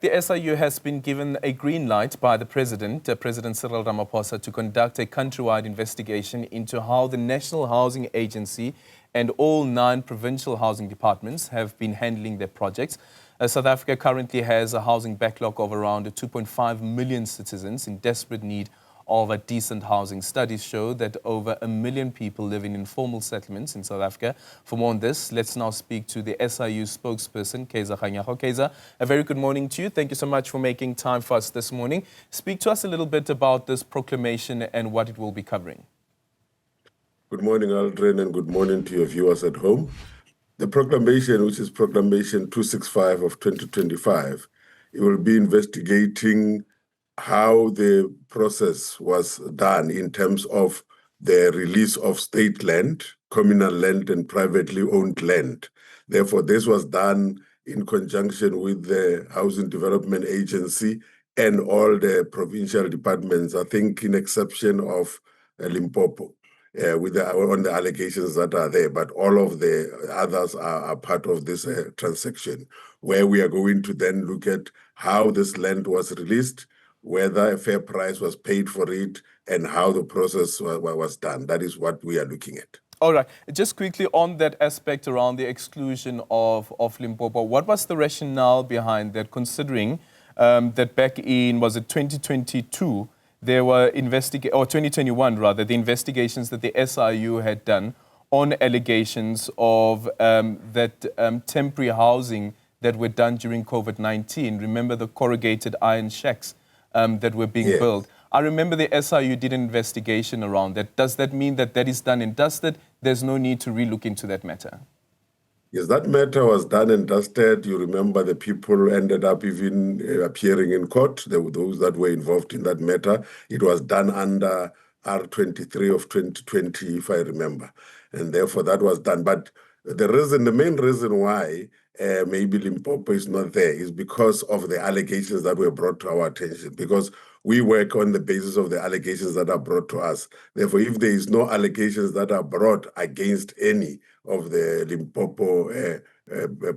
The SIU has been given a green light by the President, President Cyril Ramaphosa, to conduct a countrywide investigation into how the National Housing Agency and all 9 provincial housing departments have been handling their projects. South Africa currently has a housing backlog of around 2.5 million citizens in desperate need of a decent housing. Studies show that over 1 million people live in informal settlements in South Africa. For more on this, let's now speak to the SIU Spokesperson Kaizer Kganyago. Kaizer, a very good morning to you. Thank you so much for making time for us this morning. Speak to us a little bit about this proclamation and what it will be covering. Good morning, Aldrin, and good morning to your viewers at home. The proclamation, which is Proclamation 265 of 2025, it will be investigating how the process was done in terms of the release of state land, communal land, and privately owned land. Therefore, this was done in conjunction with the Housing Development Agency and all the provincial departments, I think in exception of Limpopo, on the allegations that are there, but all of the others are part of this transaction, where we are going to then look at how this land was released, whether a fair price was paid for it, and how the process was done. That is what we are looking at. All right. Just quickly on that aspect around the exclusion of Limpopo, what was the rationale behind that, considering that back in, was it 2022, there were 2021 rather, the investigations that the SIU had done on allegations of that temporary housing that were done during COVID-19. Remember the corrugated iron shacks that were being built. I remember the SIU did an investigation around that. Does that mean that that is done and dusted? There's no need to relook into that matter? Yes, that matter was done and dusted. You remember the people ended up even appearing in court, those that were involved in that matter. It was done under R23 of 2020, if I remember. And therefore that was done. But the main reason why maybe Limpopo is not there is because of the allegations that were brought to our attention, because we work on the basis of the allegations that are brought to us. Therefore, if there is no allegations that are brought against any of the Limpopo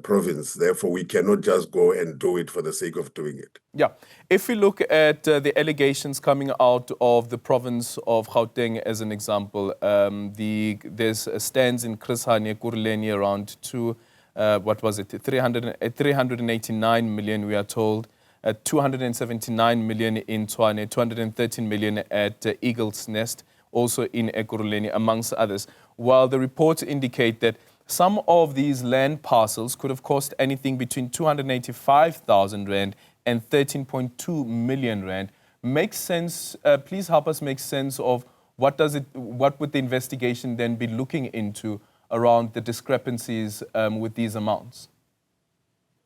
province, therefore we cannot just go and do it for the sake of doing it. Yeah. If we look at the allegations coming out of the province of Gauteng as an example, there's stands in Chris Hani, Kuruleni around 389 million, we are told, 279 million in Tshwane, 213 million at Eagle's Nest, also in Ekurhuleni, amongst others. While the reports indicate that some of these land parcels could have cost anything between 285,000 Rand and 13.2 million Rand. Makes sense. Please help us make sense of what would the investigation then be looking into around the discrepancies with these amounts?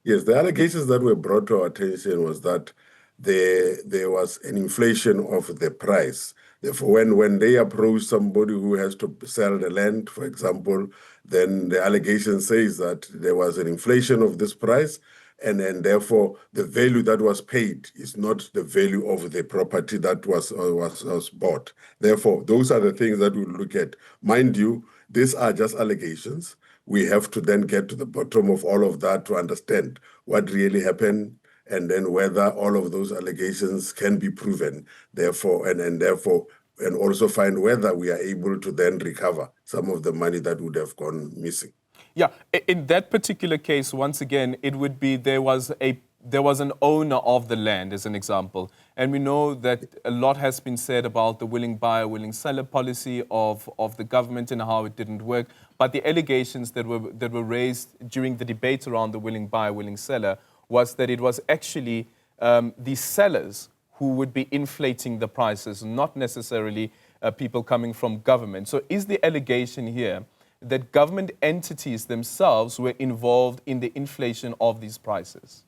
Yes, the allegations that were brought to our attention was that there was an inflation of the price. Therefore, when they approach somebody who has to sell the land, for example, then the allegation says that there was an inflation of this price, and therefore the value that was paid is not the value of the property that was bought. Therefore, those are the things that we look at. Mind you, these are just allegations. We have to then get to the bottom of all of that to understand what really happened, and then whether all of those allegations can be proven, therefore, and also find whether we are able to then recover some of the money that would have gone missing. Yeah, in that particular case, once again, it would be there was an owner of the land, as an example. And we know that a lot has been said about the willing buyer, willing seller policy of the government and how it didn't work. But the allegations that were raised during the debate around the willing buyer, willing seller was that it was actually the sellers who would be inflating the prices, not necessarily people coming from government. So is the allegation here that government entities themselves were involved in the inflation of these prices?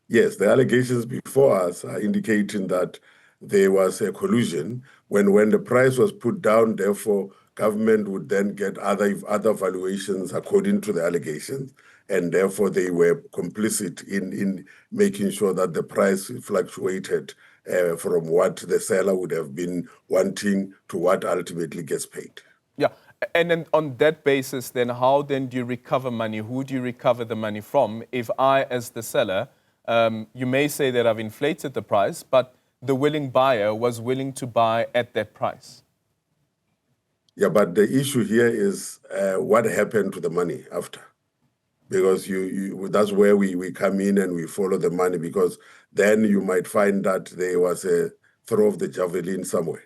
Yes, the allegations before us are indicating that there was a collusion when the price was put down. Therefore, government would then get other valuations according to the allegations, and therefore they were complicit in making sure that the price fluctuated from what the seller would have been wanting to what ultimately gets paid. Yeah. And then on that basis, then how then do you recover money? Who do you recover the money from? If I, as the seller, You may say that I've inflated the price, but the willing buyer was willing to buy at that price. Yeah, but the issue here is what happened to the money after. Because that's where we come in and we follow the money, because then you might find that there was a throw of the javelin somewhere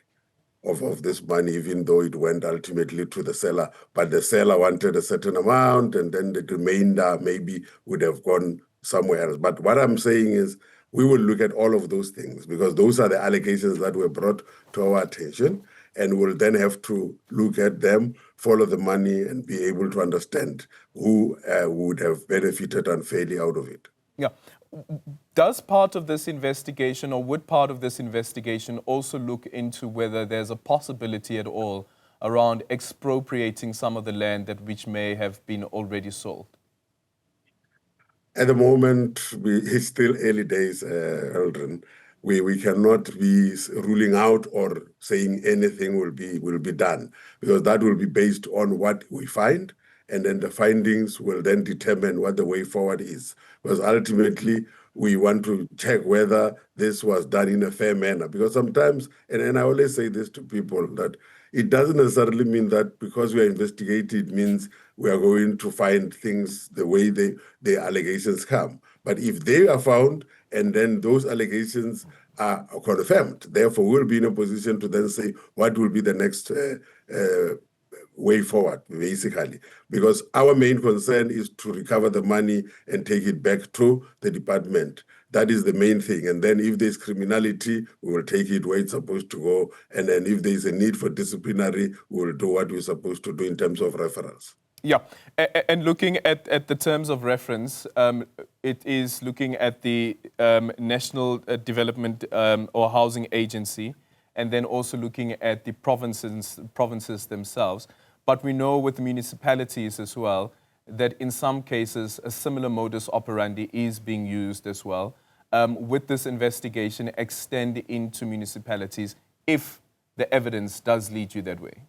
of this money, even though it went ultimately to the seller. But the seller wanted a certain amount, and then the remainder maybe would have gone somewhere else. But what I'm saying is we will look at all of those things, because those are the allegations that were brought to our attention, and we'll then have to look at them, follow the money, and be able to understand who would have benefited unfairly out of it. Yeah. Does part of this investigation, or would part of this investigation also look into whether there's a possibility at all around expropriating some of the land that which may have been already sold? At the moment, it's still early days, Eldrin. We cannot be ruling out or saying anything will be done, because that will be based on what we find, and then the findings will then determine what the way forward is. Because ultimately, we want to check whether this was done in a fair manner. Because sometimes, and I always say this to people, that it doesn't necessarily mean that because we are investigating, it means we are going to find things the way the allegations come. But if they are found and then those allegations are confirmed, therefore we'll be in a position to then say what will be the next way forward, basically. Because our main concern is to recover the money and take it back to the department. That is the main thing. And then if there's criminality, we will take it where it's supposed to go. And then if there's a need for disciplinary, we will do what we're supposed to do in terms of referrals. Yeah, and looking at the terms of reference, it is looking at the National Development or Housing Agency, and then also looking at the provinces themselves. But we know with municipalities as well that in some cases a similar modus operandi is being used as well. With this investigation extend into municipalities if the evidence does lead you that way?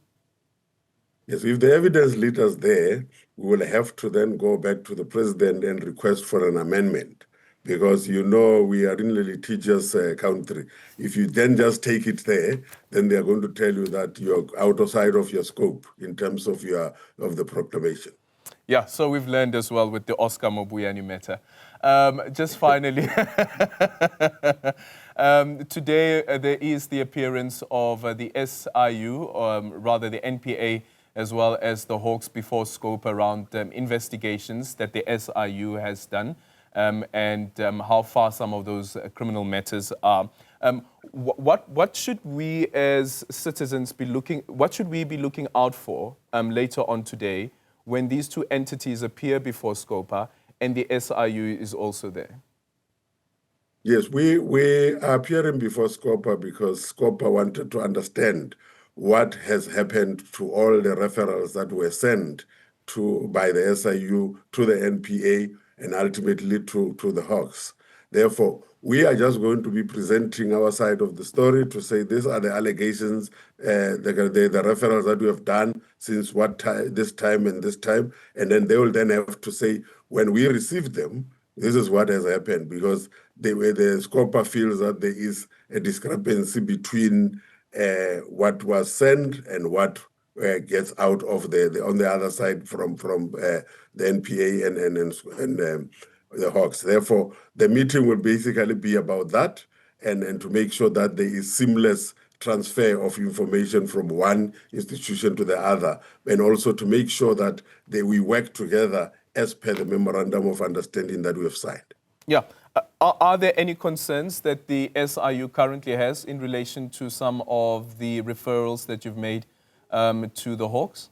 Yes, if the evidence leads us there, we will have to then go back to the president and request for an amendment. Because, you know, we are in a litigious country. If you then just take it there, then they are going to tell you that you're outside of your scope in terms of the proclamation. Yeah, so we've learned as well with the Oscar Mobuyani matter. Just finally, today there is the appearance of the SIU, rather the NPA, as well as the Hawks before scope around investigations that the SIU has done. And how far some of those criminal matters are. What should we as citizens be what should we be looking out for later on today when these two entities appear before SCOPA and the SIU is also there? Yes, we are appearing before SCOPA because SCOPA wanted to understand what has happened to all the referrals that were sent by the SIU to the NPA and ultimately to the Hawks. Therefore, we are just going to be presenting our side of the story to say these are the allegations, the referrals that we have done since this time and this time, and then they will then have to say, when we receive them, this is what has happened, because the SCOPA feels that there is a discrepancy between what was sent and what gets out of on the other side from the NPA and the Hawks. Therefore, the meeting will basically be about that and to make sure that there is seamless transfer of information from one institution to the other, and also to make sure that we work together as per the memorandum of understanding that we have signed. Yeah. Are there any concerns that the SIU currently has in relation to some of the referrals that you've made to the Hawks?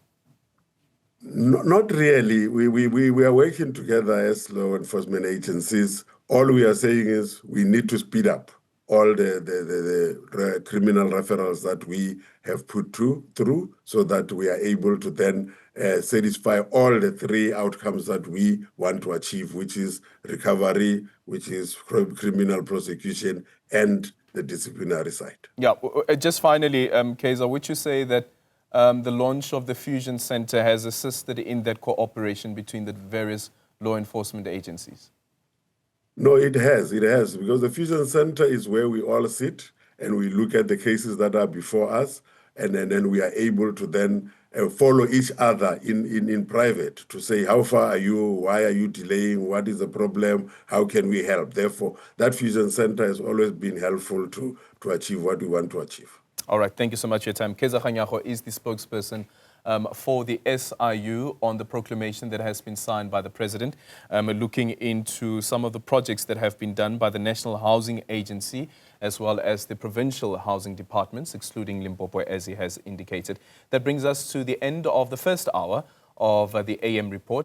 Not really. We are working together as law enforcement agencies. All we are saying is we need to speed up all the criminal referrals that we have put through so that we are able to then satisfy all the three outcomes that we want to achieve, which is recovery, which is criminal prosecution, and the disciplinary side. Yeah, just finally, Kaizer, would you say that the launch of the Fusion Center has assisted in that cooperation between the various law enforcement agencies? No, it has, because the Fusion Center is where we all sit and we look at the cases that are before us, and then we are able to then follow each other in private to say, how far are you, why are you delaying, what is the problem, how can we help? Therefore, that Fusion Center has always been helpful to achieve what we want to achieve. All right, thank you so much for your time. Kaizer Kganyago is the spokesperson for the SIU on the proclamation that has been signed by the President, looking into some of the projects that have been done by the National Housing Agency as well as the provincial housing departments, excluding Limpopo, as he has indicated. That brings us to the end of the first hour of the AM report.